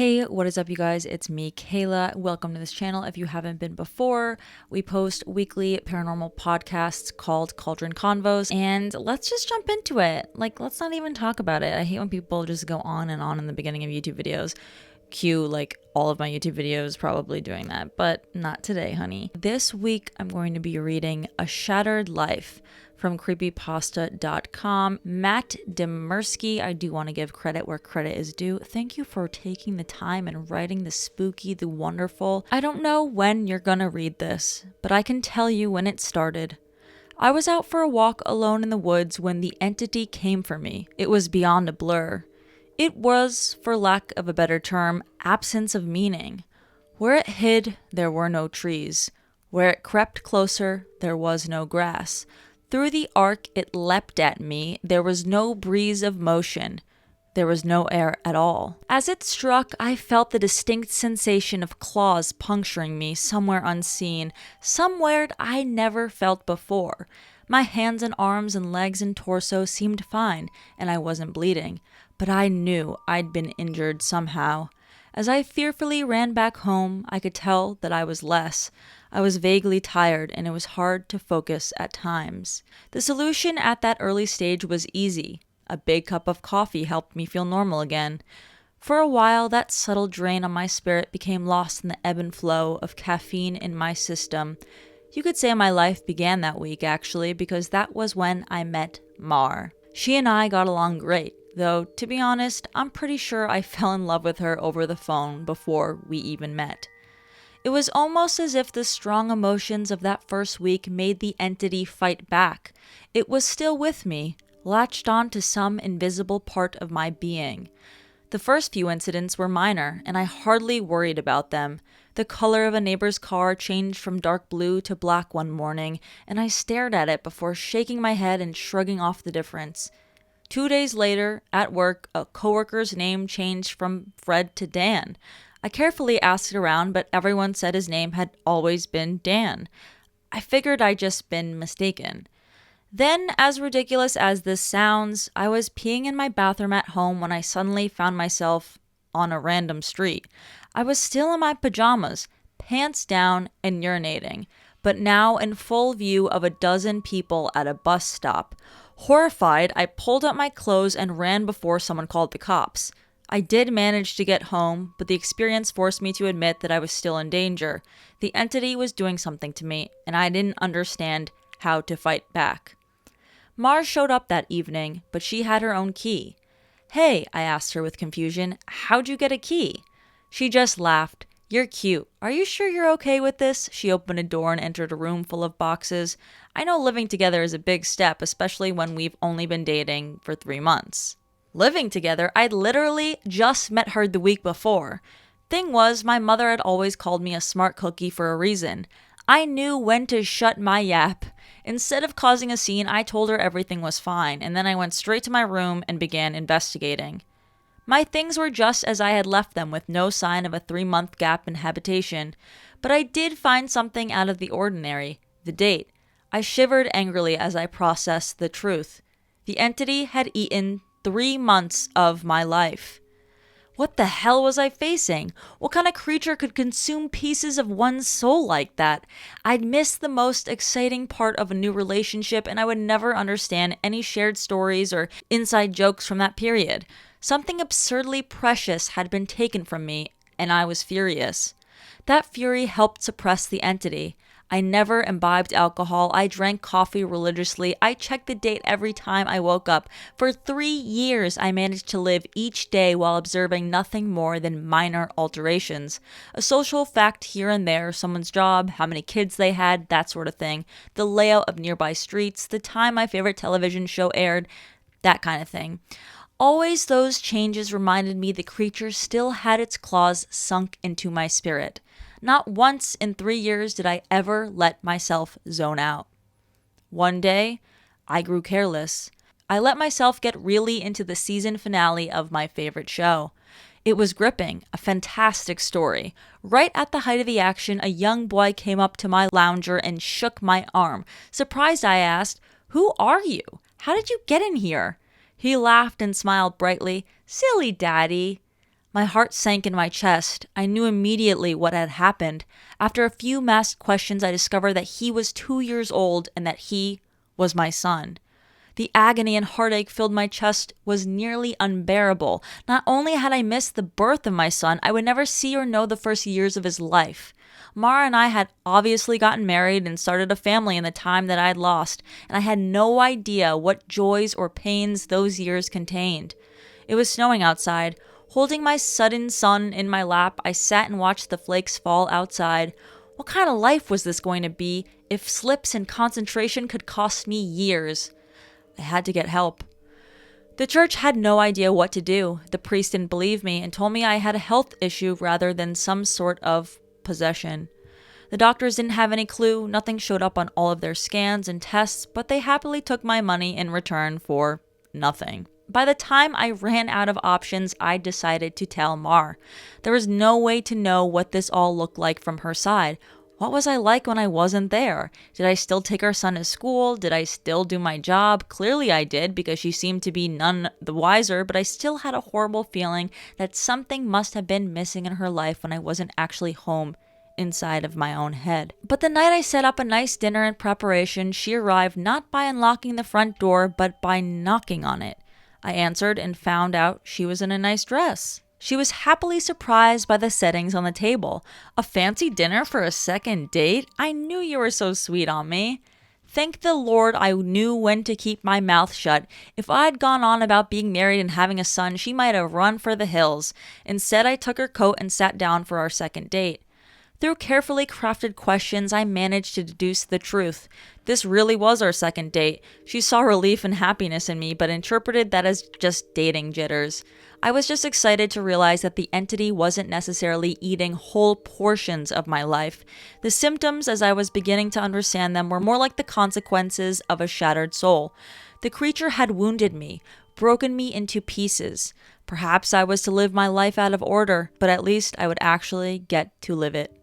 Hey, what is up, you guys? It's me, Kayla. Welcome to this channel. If you haven't been before, we post weekly paranormal podcasts called Cauldron Convos, and let's just jump into it. Let's not even talk about it. I hate when people just go on and on in the beginning of YouTube videos. Cue, all of my YouTube videos probably doing that, but not today, honey. This week, I'm going to be reading A Shattered Life from Creepypasta.com. Matt Demersky, I do want to give credit where credit is due. Thank you for taking the time and writing the spooky, the wonderful. I don't know when you're gonna read this, but I can tell you when it started. I was out for a walk alone in the woods when the entity came for me. It was beyond a blur. It was, for lack of a better term, absence of meaning. Where it hid, there were no trees. Where it crept closer, there was no grass. Through the arc it leapt at me, there was no breeze of motion. There was no air at all. As it struck, I felt the distinct sensation of claws puncturing me somewhere unseen, somewhere I never felt before. My hands and arms and legs and torso seemed fine, and I wasn't bleeding, but I knew I'd been injured somehow. As I fearfully ran back home, I could tell that I was less. I was vaguely tired, and it was hard to focus at times. The solution at that early stage was easy. A big cup of coffee helped me feel normal again. For a while, that subtle drain on my spirit became lost in the ebb and flow of caffeine in my system. You could say my life began that week, actually, because that was when I met Mar. She and I got along great, though, to be honest, I'm pretty sure I fell in love with her over the phone before we even met. It was almost as if the strong emotions of that first week made the entity fight back. It was still with me, latched on to some invisible part of my being. The first few incidents were minor, and I hardly worried about them. The color of a neighbor's car changed from dark blue to black one morning, and I stared at it before shaking my head and shrugging off the difference. 2 days later, at work, a coworker's name changed from Fred to Dan. I carefully asked around, but everyone said his name had always been Dan. I figured I'd just been mistaken. Then, as ridiculous as this sounds, I was peeing in my bathroom at home when I suddenly found myself on a random street. I was still in my pajamas, pants down, and urinating, but now in full view of a dozen people at a bus stop. Horrified, I pulled up my clothes and ran before someone called the cops. I did manage to get home, but the experience forced me to admit that I was still in danger. The entity was doing something to me, and I didn't understand how to fight back. Mars showed up that evening, but she had her own key. "Hey," I asked her with confusion, "how'd you get a key?" She just laughed. "You're cute. Are you sure you're okay with this?" She opened a door and entered a room full of boxes. I know living together is a big step, especially when we've only been dating for 3 months. Living together? I'd literally just met her the week before. Thing was, my mother had always called me a smart cookie for a reason. I knew when to shut my yap. Instead of causing a scene, I told her everything was fine, and then I went straight to my room and began investigating. My things were just as I had left them, with no sign of a 3-month gap in habitation. But I did find something out of the ordinary: the date. I shivered angrily as I processed the truth. The entity had eaten 3 months of my life. What the hell was I facing? What kind of creature could consume pieces of one's soul like that? I'd missed the most exciting part of a new relationship, and I would never understand any shared stories or inside jokes from that period. Something absurdly precious had been taken from me, and I was furious. That fury helped suppress the entity. I never imbibed alcohol. I drank coffee religiously. I checked the date every time I woke up. For 3 years, I managed to live each day while observing nothing more than minor alterations. A social fact here and there, someone's job, how many kids they had, that sort of thing. The layout of nearby streets, the time my favorite television show aired, that kind of thing. Always those changes reminded me the creature still had its claws sunk into my spirit. Not once in 3 years did I ever let myself zone out. One day, I grew careless. I let myself get really into the season finale of my favorite show. It was gripping, a fantastic story. Right at the height of the action, a young boy came up to my lounger and shook my arm. Surprised, I asked, "Who are you? How did you get in here?" He laughed and smiled brightly. "Silly daddy." My heart sank in my chest. I knew immediately what had happened. After a few masked questions, I discovered that he was 2 years old and that he was my son. The agony and heartache filled my chest was nearly unbearable. Not only had I missed the birth of my son, I would never see or know the first years of his life. Mara and I had obviously gotten married and started a family in the time that I had lost, and I had no idea what joys or pains those years contained. It was snowing outside. Holding my sudden son in my lap, I sat and watched the flakes fall outside. What kind of life was this going to be if slips in concentration could cost me years? I had to get help. The church had no idea what to do. The priest didn't believe me and told me I had a health issue rather than some sort of possession. The doctors didn't have any clue. Nothing showed up on all of their scans and tests, but they happily took my money in return for nothing. By the time I ran out of options, I decided to tell Mar. There was no way to know what this all looked like from her side. What was I like when I wasn't there? Did I still take our son to school? Did I still do my job? Clearly I did, because she seemed to be none the wiser, but I still had a horrible feeling that something must have been missing in her life when I wasn't actually home inside of my own head. But the night I set up a nice dinner in preparation, she arrived not by unlocking the front door, but by knocking on it. I answered and found out she was in a nice dress. She was happily surprised by the settings on the table. A fancy dinner for a second date? I knew you were so sweet on me. Thank the Lord I knew when to keep my mouth shut. If I had gone on about being married and having a son, she might have run for the hills. Instead, I took her coat and sat down for our second date. Through carefully crafted questions, I managed to deduce the truth. This really was our second date. She saw relief and happiness in me, but interpreted that as just dating jitters. I was just excited to realize that the entity wasn't necessarily eating whole portions of my life. The symptoms, as I was beginning to understand them, were more like the consequences of a shattered soul. The creature had wounded me, broken me into pieces. Perhaps I was to live my life out of order, but at least I would actually get to live it.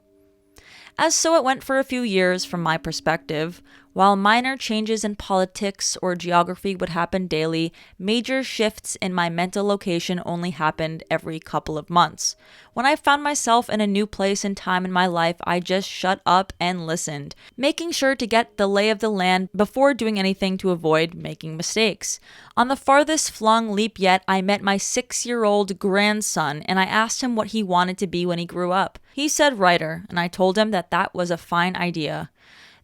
As so it went for a few years from my perspective. While minor changes in politics or geography would happen daily, major shifts in my mental location only happened every couple of months. When I found myself in a new place and time in my life, I just shut up and listened, making sure to get the lay of the land before doing anything to avoid making mistakes. On the farthest flung leap yet, I met my 6-year-old grandson, and I asked him what he wanted to be when he grew up. He said writer, and I told him that was a fine idea.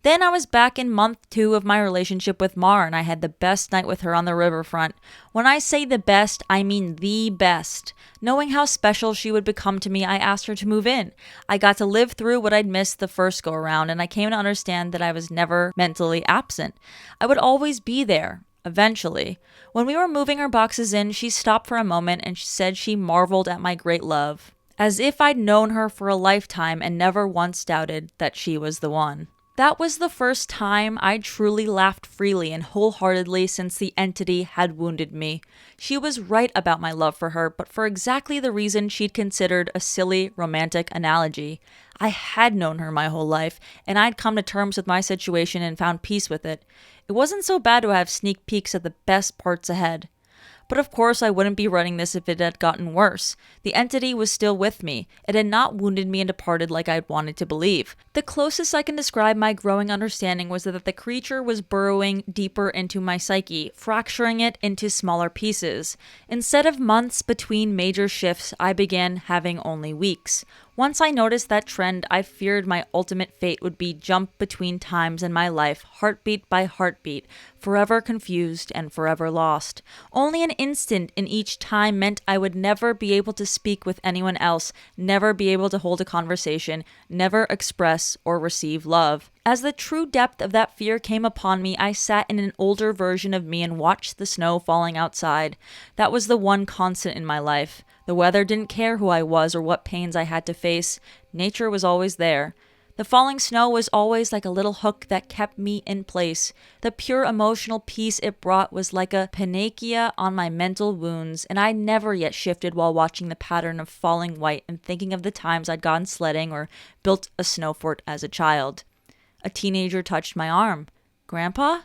Then I was back in month 2 of my relationship with Mar, and I had the best night with her on the riverfront. When I say the best, I mean the best. Knowing how special she would become to me, I asked her to move in. I got to live through what I'd missed the first go around, and I came to understand that I was never mentally absent. I would always be there. Eventually. When we were moving our boxes in, she stopped for a moment and she said she marveled at my great love, as if I'd known her for a lifetime and never once doubted that she was the one. That was the first time I truly laughed freely and wholeheartedly since the entity had wounded me. She was right about my love for her, but for exactly the reason she'd considered a silly romantic analogy. I had known her my whole life, and I'd come to terms with my situation and found peace with it. It wasn't so bad to have sneak peeks at the best parts ahead. But of course I wouldn't be writing this if it had gotten worse. The entity was still with me. It had not wounded me and departed like I'd wanted to believe. The closest I can describe my growing understanding was that the creature was burrowing deeper into my psyche, fracturing it into smaller pieces. Instead of months between major shifts, I began having only weeks. Once I noticed that trend, I feared my ultimate fate would be jump between times in my life, heartbeat by heartbeat, forever confused and forever lost. Only an instant in each time meant I would never be able to speak with anyone else, never be able to hold a conversation, never express or receive love. As the true depth of that fear came upon me, I sat in an older version of me and watched the snow falling outside. That was the one constant in my life. The weather didn't care who I was or what pains I had to face. Nature was always there. The falling snow was always like a little hook that kept me in place. The pure emotional peace it brought was like a panacea on my mental wounds, and I never yet shifted while watching the pattern of falling white and thinking of the times I'd gone sledding or built a snow fort as a child. A teenager touched my arm. "Grandpa?"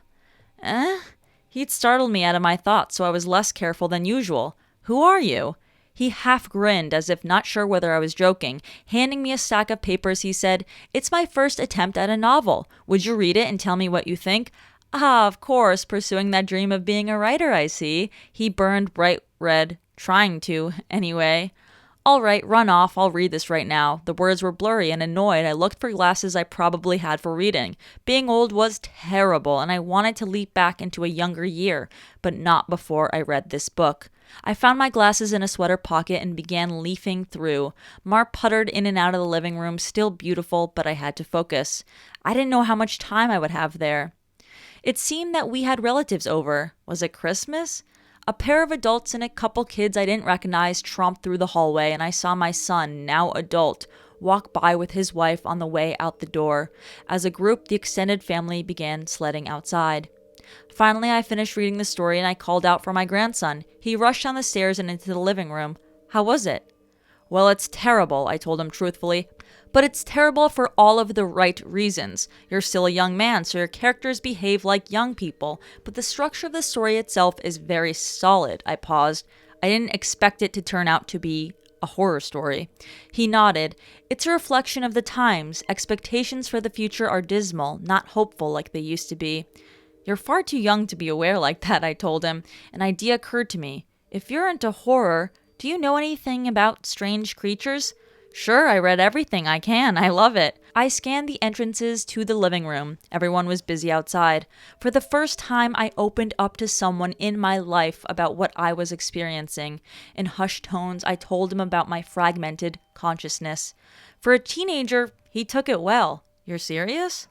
He'd startled me out of my thoughts, so I was less careful than usual. "Who are you?" He half grinned as if not sure whether I was joking. Handing me a stack of papers, he said, "It's my first attempt at a novel. Would you read it and tell me what you think?" Ah, of course, pursuing that dream of being a writer, I see. He burned bright red, trying to, anyway. All right, run off. I'll read this right now. The words were blurry and annoyed. I looked for glasses I probably had for reading. Being old was terrible, and I wanted to leap back into a younger year, but not before I read this book. I found my glasses in a sweater pocket and began leafing through. Mar puttered in and out of the living room, still beautiful, but I had to focus. I didn't know how much time I would have there. It seemed that we had relatives over. Was it Christmas? A pair of adults and a couple kids I didn't recognize tromped through the hallway, and I saw my son, now adult, walk by with his wife on the way out the door. As a group, the extended family began sledding outside. Finally, I finished reading the story and I called out for my grandson. He rushed down the stairs and into the living room. How was it? Well, it's terrible, I told him truthfully. But it's terrible for all of the right reasons. You're still a young man, so your characters behave like young people, but the structure of the story itself is very solid. I paused. I didn't expect it to turn out to be a horror story. He nodded. It's a reflection of the times. Expectations for the future are dismal, not hopeful like they used to be. You're far too young to be aware like that, I told him. An idea occurred to me. If you're into horror, do you know anything about strange creatures? Sure, I read everything I can. I love it. I scanned the entrances to the living room. Everyone was busy outside. For the first time, I opened up to someone in my life about what I was experiencing. In hushed tones, I told him about my fragmented consciousness. For a teenager, he took it well. You're serious?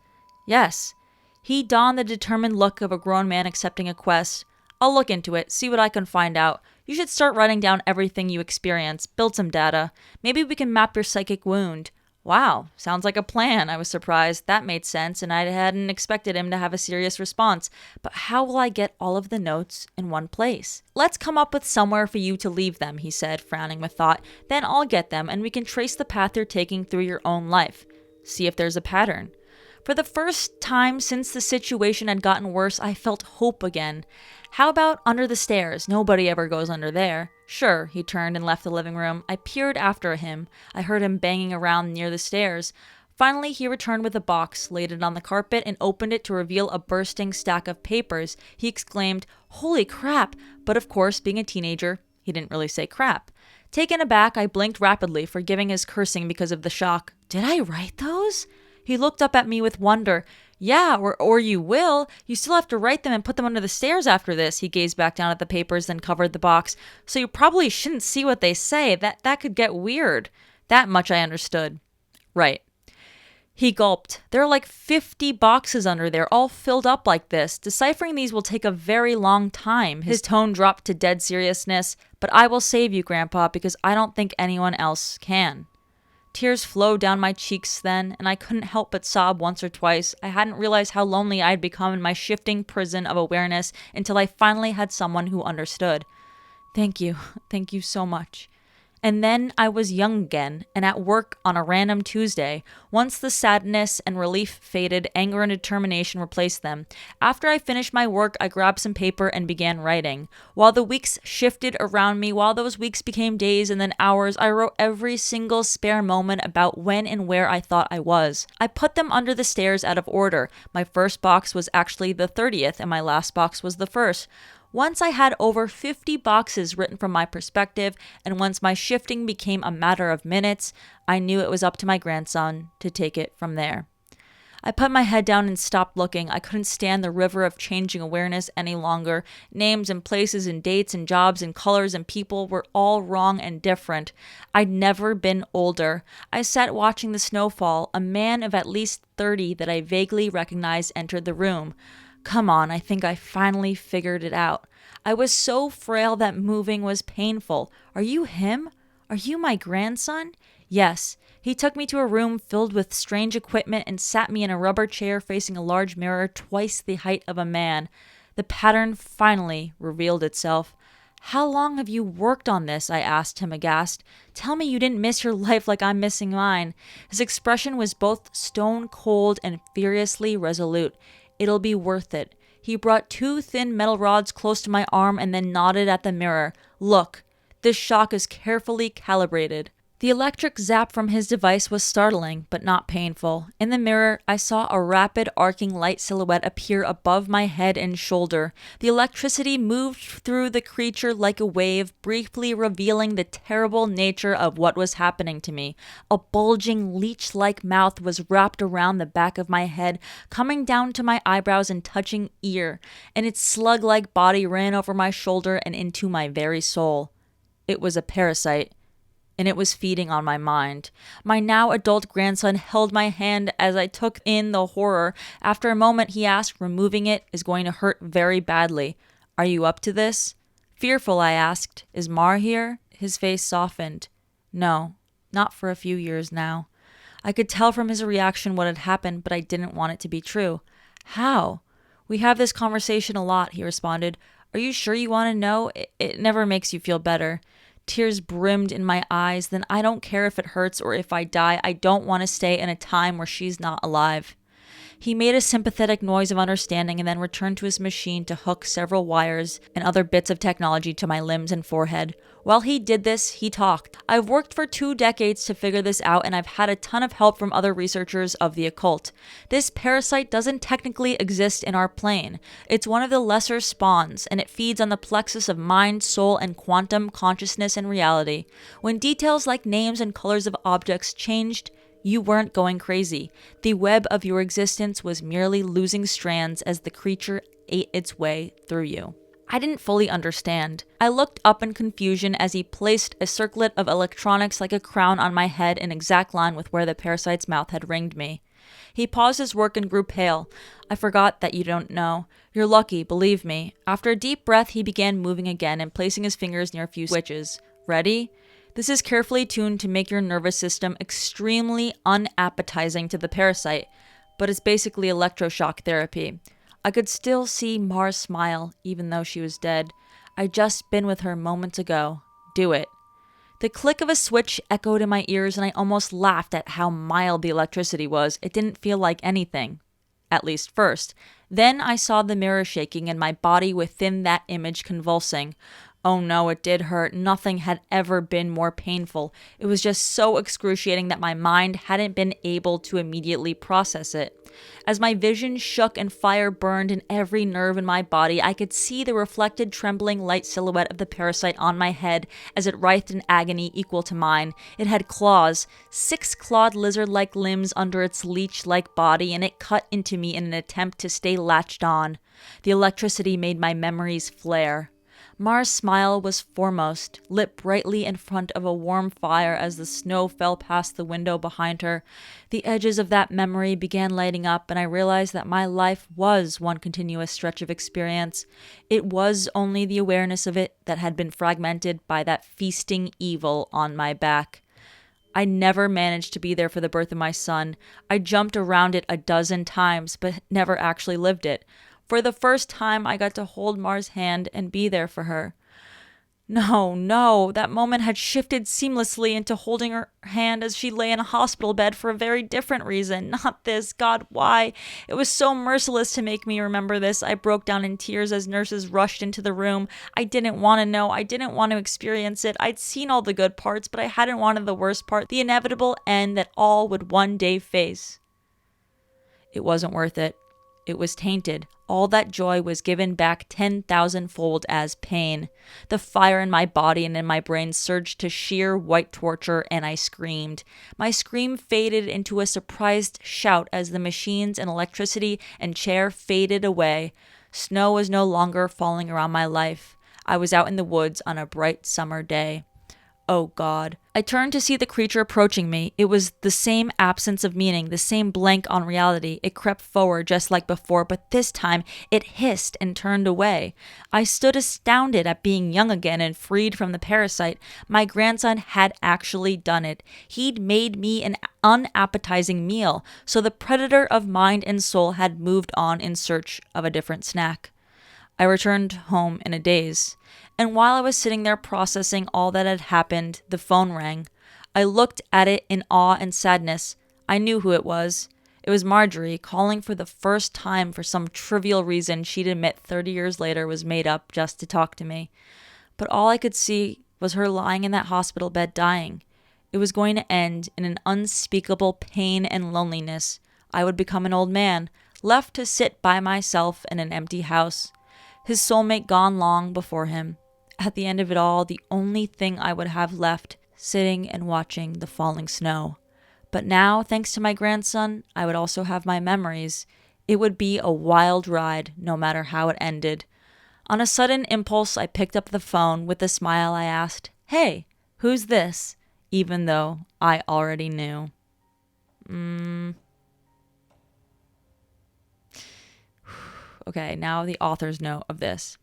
Yes. He donned the determined look of a grown man accepting a quest. I'll look into it, see what I can find out. You should start writing down everything you experience, build some data. Maybe we can map your psychic wound. Wow, sounds like a plan. I was surprised. That made sense, and I hadn't expected him to have a serious response. But how will I get all of the notes in one place? Let's come up with somewhere for you to leave them, he said, frowning with thought. Then I'll get them, and we can trace the path you're taking through your own life. See if there's a pattern. For the first time since the situation had gotten worse, I felt hope again. How about under the stairs? Nobody ever goes under there. Sure, he turned and left the living room. I peered after him. I heard him banging around near the stairs. Finally, he returned with a box, laid it on the carpet, and opened it to reveal a bursting stack of papers. He exclaimed, "Holy crap!" But of course, being a teenager, he didn't really say crap. Taken aback, I blinked rapidly, forgiving his cursing because of the shock. Did I write those? He looked up at me with wonder. Yeah, or you will. You still have to write them and put them under the stairs after this. He gazed back down at the papers, then covered the box. So you probably shouldn't see what they say. That could get weird. That much I understood. Right. He gulped. There are like 50 boxes under there, all filled up like this. Deciphering these will take a very long time. His tone dropped to dead seriousness. But I will save you, Grandpa, because I don't think anyone else can. Tears flowed down my cheeks then, and I couldn't help but sob once or twice. I hadn't realized how lonely I had become in my shifting prison of awareness until I finally had someone who understood. Thank you so much. And then I was young again, and at work on a random Tuesday. Once the sadness and relief faded, anger and determination replaced them. After I finished my work, I grabbed some paper and began writing. While the weeks shifted around me, while those weeks became days and then hours, I wrote every single spare moment about when and where I thought I was. I put them under the stairs out of order. My first box was actually the 30th, and my last box was the 1st. Once I had over 50 boxes written from my perspective, and once my shifting became a matter of minutes, I knew it was up to my grandson to take it from there. I put my head down and stopped looking. I couldn't stand the river of changing awareness any longer. Names and places and dates and jobs and colors and people were all wrong and different. I'd never been older. I sat watching the snow fall. A man of at least 30 that I vaguely recognized entered the room. Come on, I think I finally figured it out. I was so frail that moving was painful. Are you him? Are you my grandson? Yes. He took me to a room filled with strange equipment and sat me in a rubber chair facing a large mirror twice the height of a man. The pattern finally revealed itself. How long have you worked on this? I asked him aghast. Tell me you didn't miss your life like I'm missing mine. His expression was both stone cold and furiously resolute. It'll be worth it. He brought 2 thin metal rods close to my arm and then nodded at the mirror. Look, This shock is carefully calibrated. The electric zap from his device was startling, but not painful. In the mirror, I saw a rapid arcing light silhouette appear above my head and shoulder. The electricity moved through the creature like a wave, briefly revealing the terrible nature of what was happening to me. A bulging, leech-like mouth was wrapped around the back of my head, coming down to my eyebrows and touching ear, and its slug-like body ran over my shoulder and into my very soul. It was a parasite, and it was feeding on my mind. My now adult grandson held my hand as I took in the horror. After a moment, he asked, "Removing it is going to hurt very badly. Are you up to this?" Fearful, I asked, "Is Mar here?" His face softened. "No, not for a few years now." I could tell from his reaction what had happened, but I didn't want it to be true. "How?" "We have this conversation a lot," he responded. "Are you sure you want to know? It never makes you feel better." Tears brimmed in my eyes. "Then I don't care if it hurts or if I die. I don't want to stay in a time where she's not alive." He made a sympathetic noise of understanding and then returned to his machine to hook several wires and other bits of technology to my limbs and forehead. While he did this, he talked. "I've worked for 2 decades to figure this out, and I've had a ton of help from other researchers of the occult. This parasite doesn't technically exist in our plane. It's one of the lesser spawns, and it feeds on the plexus of mind, soul, and quantum consciousness and reality. When details like names and colors of objects changed, you weren't going crazy. The web of your existence was merely losing strands as the creature ate its way through you." I didn't fully understand. I looked up in confusion as he placed a circlet of electronics like a crown on my head in exact line with where the parasite's mouth had ringed me. He paused his work and grew pale. "I forgot that you don't know. You're lucky, believe me." After a deep breath, he began moving again and placing his fingers near a few switches. "Ready? This is carefully tuned to make your nervous system extremely unappetizing to the parasite, but it's basically electroshock therapy." I could still see Mars smile, even though she was dead. "I'd just been with her moments ago. Do it." The click of a switch echoed in my ears, and I almost laughed at how mild the electricity was. It didn't feel like anything. At least first. Then I saw the mirror shaking and my body within that image convulsing. Oh no, it did hurt. Nothing had ever been more painful. It was just so excruciating that my mind hadn't been able to immediately process it. As my vision shook and fire burned in every nerve in my body, I could see the reflected, trembling light silhouette of the parasite on my head as it writhed in agony equal to mine. It had claws, 6 clawed lizard-like limbs under its leech-like body, and it cut into me in an attempt to stay latched on. The electricity made my memories flare. Mars' smile was foremost, lit brightly in front of a warm fire as the snow fell past the window behind her. The edges of that memory began lighting up, and I realized that my life was one continuous stretch of experience. It was only the awareness of it that had been fragmented by that feasting evil on my back. I never managed to be there for the birth of my son. I jumped around it a dozen times, but never actually lived it. For the first time, I got to hold Mar's hand and be there for her. No, that moment had shifted seamlessly into holding her hand as she lay in a hospital bed for a very different reason. Not this. God, why? It was so merciless to make me remember this. I broke down in tears as nurses rushed into the room. I didn't want to know. I didn't want to experience it. I'd seen all the good parts, but I hadn't wanted the worst part, the inevitable end that all would one day face. It wasn't worth it. It was tainted. All that joy was given back 10,000-fold as pain. The fire in my body and in my brain surged to sheer white torture, and I screamed. My scream faded into a surprised shout as the machines and electricity and chair faded away. Snow was no longer falling around my life. I was out in the woods on a bright summer day. Oh God. I turned to see the creature approaching me. It was the same absence of meaning, the same blank on reality. It crept forward just like before, but this time it hissed and turned away. I stood astounded at being young again and freed from the parasite. My grandson had actually done it. He'd made me an unappetizing meal, so the predator of mind and soul had moved on in search of a different snack. I returned home in a daze. And while I was sitting there processing all that had happened, the phone rang. I looked at it in awe and sadness. I knew who it was. It was Marjorie, calling for the first time for some trivial reason she'd admit 30 years later was made up just to talk to me. But all I could see was her lying in that hospital bed dying. It was going to end in an unspeakable pain and loneliness. I would become an old man, left to sit by myself in an empty house. His soulmate gone long before him. At the end of it all, the only thing I would have left, sitting and watching the falling snow. But now, thanks to my grandson, I would also have my memories. It would be a wild ride, no matter how it ended. On a sudden impulse, I picked up the phone. With a smile, I asked, "Hey, who's this?" Even though I already knew. Okay, now the author's note of this,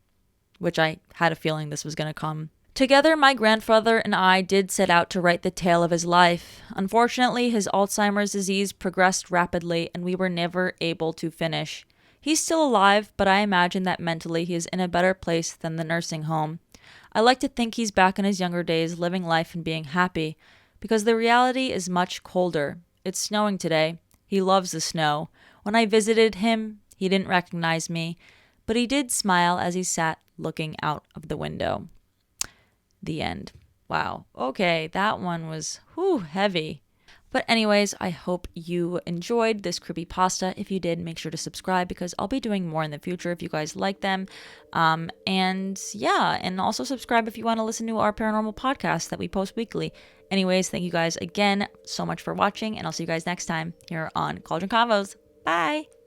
which I had a feeling this was going to come. Together, my grandfather and I did set out to write the tale of his life. Unfortunately, his Alzheimer's disease progressed rapidly and we were never able to finish. He's still alive, but I imagine that mentally he is in a better place than the nursing home. I like to think he's back in his younger days, living life and being happy, because the reality is much colder. It's snowing today. He loves the snow. When I visited him, he didn't recognize me, but he did smile as he sat looking out of the window. The end. Wow. Okay, that one was heavy. But anyways, I hope you enjoyed this creepypasta. If you did, make sure to subscribe because I'll be doing more in the future if you guys like them. And also subscribe if you want to listen to our paranormal podcast that we post weekly. Anyways, thank you guys again so much for watching, and I'll see you guys next time here on Cauldron Convos. Bye!